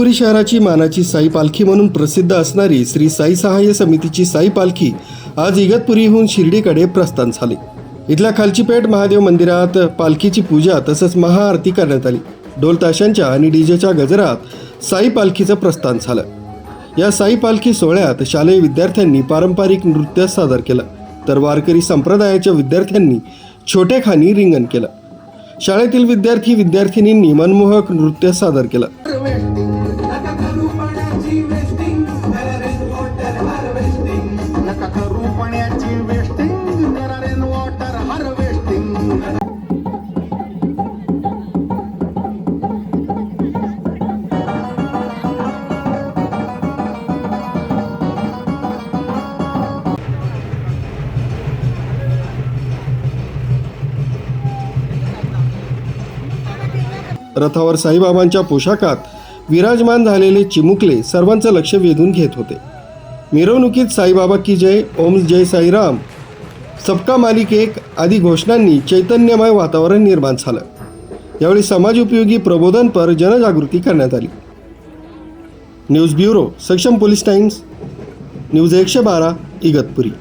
इगतपुरी शहराची मानाची साई पालखी म्हणून प्रसिद्ध असणारी श्री साई सहाय्य समितीची साई पालखी आज इगतपुरीहून शिर्डीकडे प्रस्थान झाली। इथल्या खालचीपेठ महादेव मंदिरात पालखीची पूजा तसंच महाआरती करण्यात आली। ढोल ताशांच्या आणि डीजेच्या गजरात साई पालखीचं प्रस्थान झालं। या साई पालखी सोहळ्यात शालेय विद्यार्थ्यांनी पारंपरिक नृत्य सादर केलं, तर वारकरी संप्रदायाच्या विद्यार्थ्यांनी छोटेखानी रिंगण केलं। शाळेतील विद्यार्थिनींनी मनमोहक नृत्य सादर केलं। रथावर साईबाबांच्या पोशाखात विराजमान झालेले चिमुकले सर्वांचं लक्ष वेधून घेत होते। मिरवणुकीत साईबाबा की जय, ओम जय साईराम, सबका मालिक एक आदी घोषणांनी चैतन्यमय वातावरण निर्माण झालं। यावेळी समाज उपयोगी प्रबोधनपर जनजागृती करण्यात आली। न्यूज ब्युरो, सक्षम पोलीस टाइम्स, न्यूज 112 इगतपुरी।